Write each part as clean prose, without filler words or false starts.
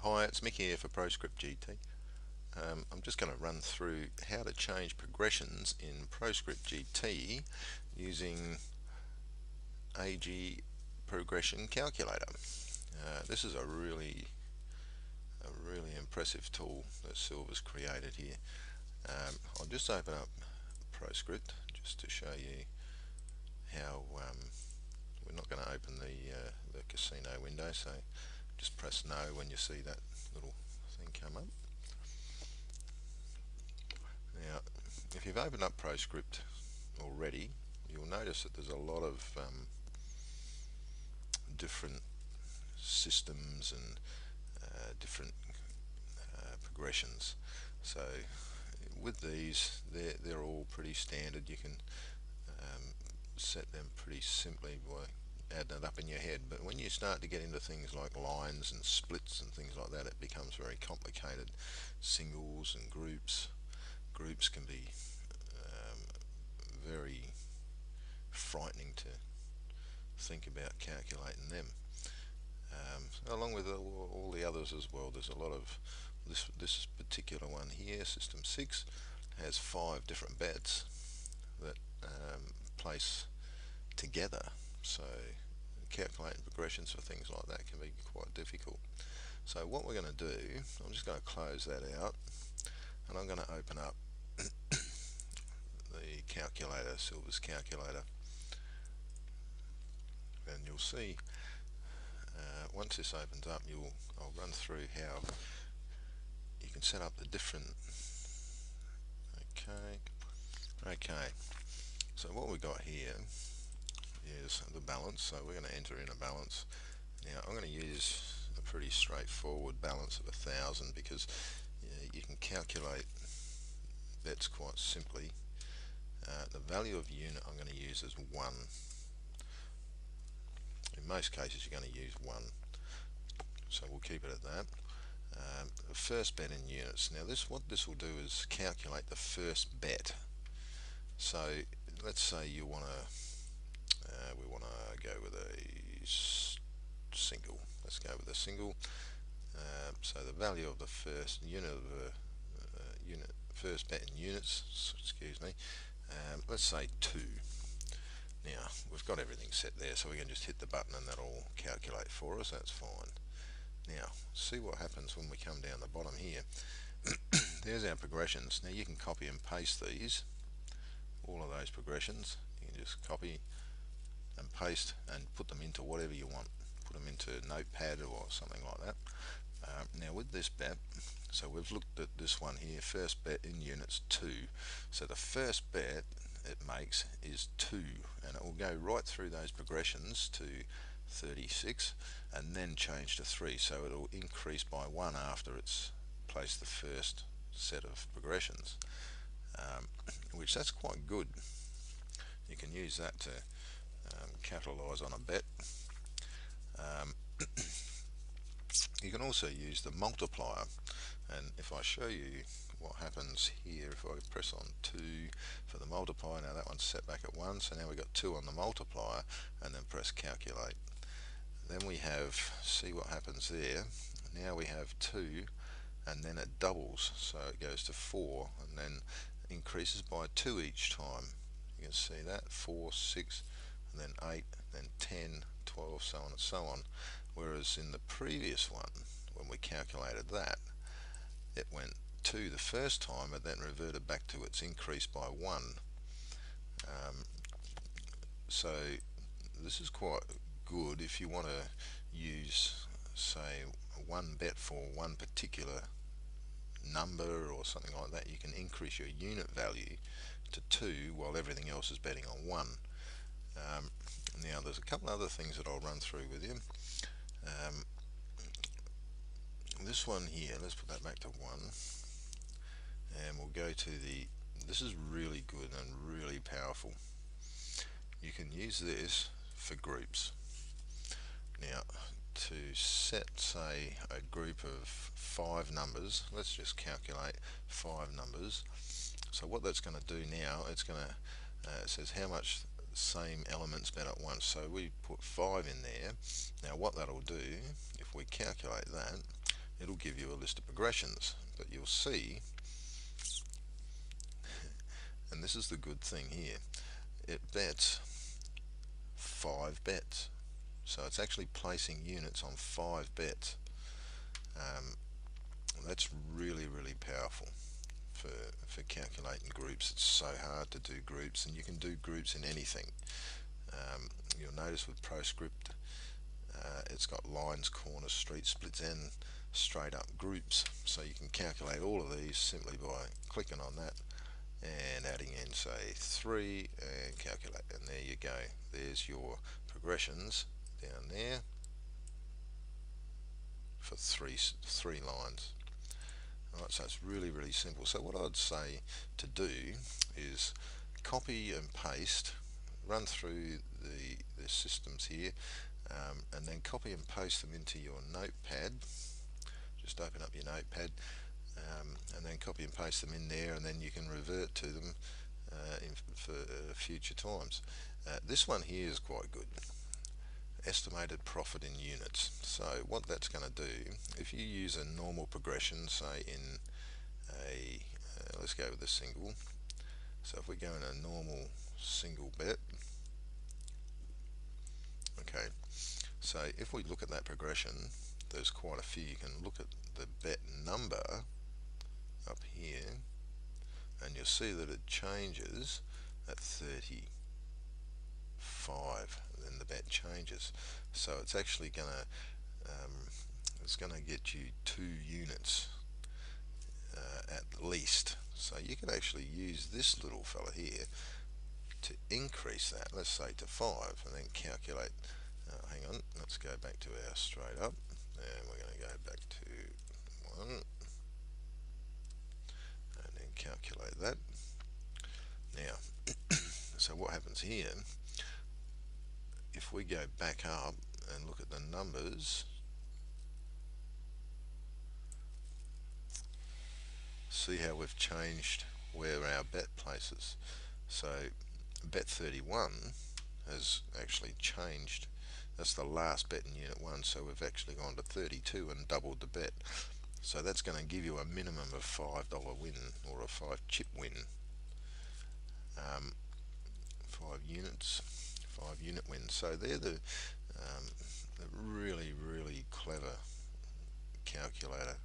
Hi, it's Mick here for proscriptgt. I'm just going to run through how to change progressions in proscriptgt using AG progression calculator. This is a really impressive tool that Silver's created here. I'll just open up Proscript just to show you how we're not going to open the casino window, so just press no when you see that little thing come up. Now, if you've opened up Proscript already, you'll notice that there's a lot of different systems and different progressions. So with these, they're all pretty standard. You can set them pretty simply by adding it up in your head. But when you start to get into things like lines and splits and things like that, it becomes very complicated. Singles and groups can be very frightening to think about calculating them. Along with all the others as well, there's a lot of this particular one here, system 6, has 5 different bets that place together, so calculating progressions for things like that can be quite difficult. So what we're going to do, I'm just going to close that out, and I'm going to open up the calculator, Silver's calculator, and you'll see once this opens up, I'll run through how you can set up the different. Okay. So what we got here is the balance. So we're going to enter in a balance. Now I'm going to use a pretty straightforward balance of 1,000 because you can calculate bets quite simply. The value of unit I'm going to use is 1. In most cases you're going to use 1, so we'll keep it at that. First bet in units. Now what this will do is calculate the first bet. So let's say we want to go with a single. Let's go with a single. So the value of the first unit of the first bet in units, excuse me, let's say 2. Now we've got everything set there, so we can just hit the button and that'll calculate for us. That's fine. Now see what happens when we come down the bottom here. There's our progressions. Now you can copy and paste these, all of those progressions. You can just copy and paste and put them into whatever you want. Put them into Notepad or something like that. Now with this bet, so we've looked at this one here, first bet in units 2. So the first bet it makes is 2, and it will go right through those progressions to 36 and then change to 3, so it'll increase by 1 after it's placed the first set of progressions, which that's quite good. You can use that to capitalise on a bet. You can also use the multiplier, and if I show you what happens here, if I press on 2 for the multiplier, now that one's set back at 1, so now we've got 2 on the multiplier, and then press calculate. Then we have, see what happens there, now we have 2 and then it doubles, so it goes to 4 and then increases by 2 each time. You can see that, 4, 6, and then 8, then 10, 12, so on and so on. Whereas in the previous one, when we calculated that, it went 2 the first time and then reverted back to its increase by 1. So this is quite good if you want to use, say, one bet for one particular number or something like that. You can increase your unit value to 2 while everything else is betting on 1. Now there's a couple other things that I'll run through with you. This one here, let's put that back to 1, and we'll go to this is really good and really powerful. You can use this for groups. Now to set, say, a group of 5 numbers, let's just calculate 5 numbers. So what that's going to do now, it's going to it says how much same elements bet at once, so we put 5 in there. Now what that'll do, if we calculate that, it'll give you a list of progressions, but you'll see, and this is the good thing here, it bets 5 bets. So it's actually placing units on 5 bets. That's really, really powerful for calculating groups. It's so hard to do groups, and you can do groups in anything. You'll notice with proscript, it's got lines, corners, street splits, and straight up groups. So you can calculate all of these simply by clicking on that and adding in, say, 3, and calculate, and there you go. There's your progressions down there for three lines. Alright, so it's really, really simple. So what I'd say to do is copy and paste, run through the systems here, and then copy and paste them into your notepad. Just open up your notepad, and then copy and paste them in there, and then you can revert to them for future times. This one here is quite good. Estimated profit in units. So what that's going to do, if you use a normal progression, say in a let's go with a single. So if we go in a normal single bet, okay, so if we look at that progression, there's quite a few. You can look at the bet number up here, and you'll see that it changes at 35, and then the bet changes. So it's actually gonna get you 2 units at least. So you can actually use this little fella here to increase that, let's say to 5, and then calculate. Hang on, let's go back to our straight up, and we're going to go back to 1, and then calculate that. Now, so what happens here, if we go back up and look at the numbers, see how we've changed where our bet places. So bet 31 has actually changed. That's the last bet in unit 1, so we've actually gone to 32 and doubled the bet. So that's going to give you a minimum of $5 win, or a 5 chip win. 5 units, 5 unit wins. So they're the really, really clever calculator.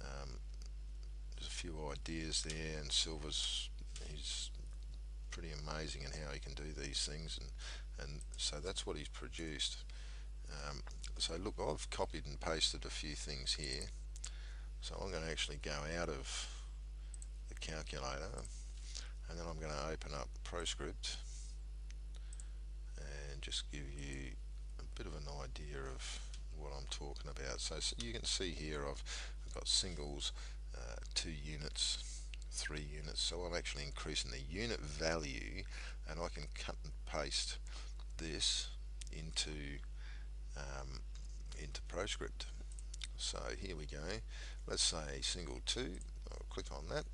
There's a few ideas there, and Silver's, he's pretty amazing in how he can do these things, and so that's what he's produced. So look, I've copied and pasted a few things here, so I'm going to actually go out of the calculator, and then I'm going to open up proscript and just give you a bit of an idea of what I'm talking about. So you can see here I've got singles, 2 units, 3 units, so I'm actually increasing the unit value, and I can cut and paste this into proscript. So here we go, let's say single 2, I'll click on that,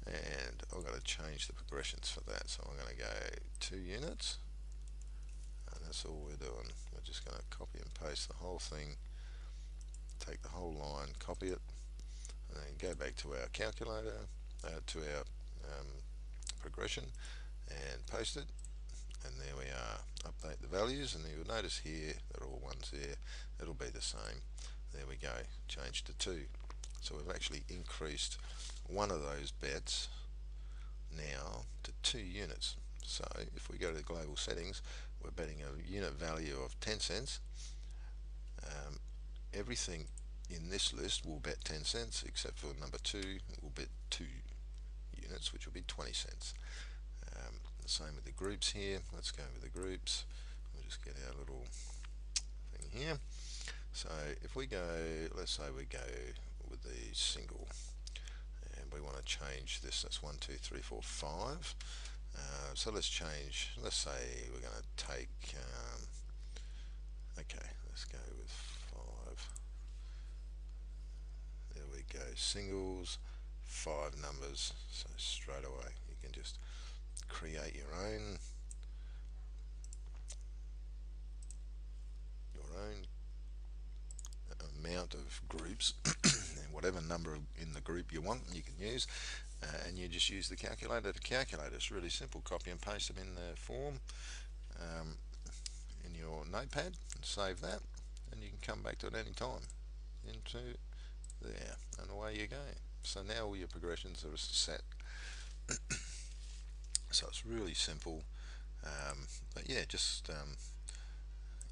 and I've got to change the progressions for that. So I'm going to go 2 units, and that's all we're doing. We're just going to copy and paste the whole thing, take the whole line, copy it, and then go back to our calculator, to our progression, and paste it, and there we are. Update the values, and you'll notice here that all ones there, it'll be the same. There we go, change to 2. So we've actually increased one of those bets now to 2 units. So if we go to global settings, we're betting a unit value of 10 cents. Everything in this list will bet 10 cents, except for number 2 will bet 2 units, which will be 20 cents. The same with the groups here. Let's go with the groups. We'll just get our little thing here. So if we go, let's say we go with the single, and we want to change this. That's 1, 2, 3, 4, 5. So let's change. Let's say we're going to take. Okay, let's go with 5. There we go. Singles, 5 numbers. So straight away you can just create your own amount of groups whatever number in the group you want you can use, and you just use the calculator to calculate. It's really simple. Copy and paste them in the form in your notepad and save that, and you can come back to it any time into there, and away you go. So now all your progressions are set. So it's really simple, but yeah, just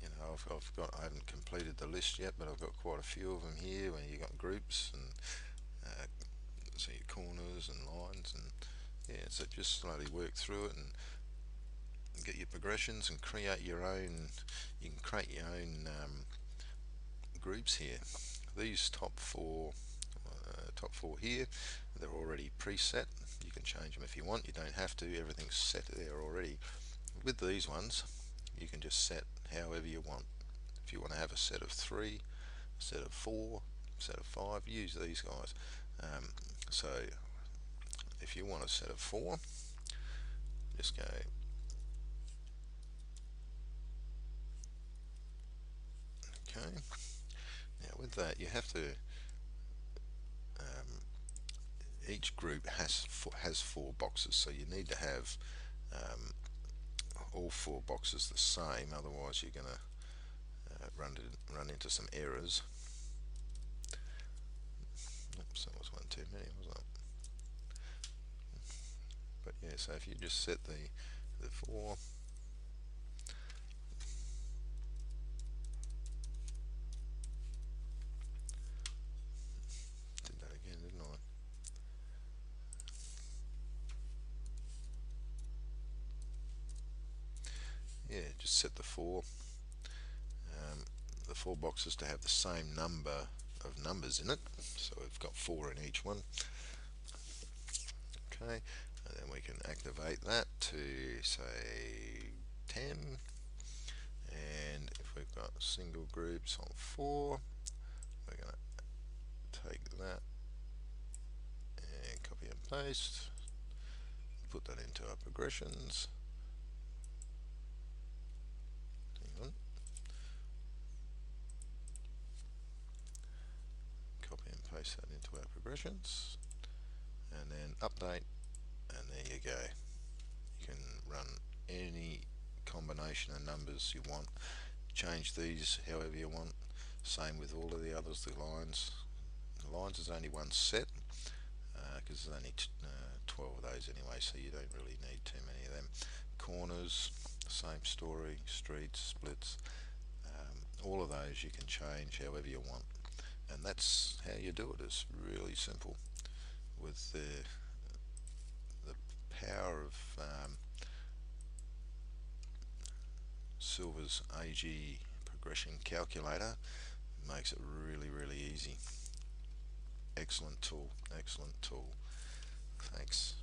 you know, I haven't completed the list yet, but I've got quite a few of them here where you got groups and so your corners and lines, and yeah, so just slowly work through it and get your progressions and create your own. You can create your own groups here. These top four here, they're already preset. You can change them if you want. You don't have to. Everything's set there already. With these ones, you can just set however you want. If you want to have a set of 3, a set of 4, a set of 5, use these guys. So if you want a set of 4, just go okay. Now with that, you have to each group has 4 boxes, so you need to have all 4 boxes the same, otherwise you're going to run into some errors. Oops, that was one too many, wasn't it? But yeah, so if you just set the 4, did that again, didn't I? Yeah, just set the 4 boxes to have the same number of numbers in it, so we've got 4 in each one. Okay, and then we can activate that to say 10, and if we've got single groups on 4, we're going to take that and copy and paste, put that into our progressions. Hang on. Copy and paste that into our progressions, and then update, and there you go. You can run any combination of numbers you want, change these however you want. Same with all of the others. The lines is only one set because there's only 12 of those anyway, so you don't really need too many of them. Corners, same story. Streets, splits, all of those you can change however you want, and that's how you do it. It's really simple with the power of Silver's AG progression calculator. Makes it really easy. Excellent tool. Thanks.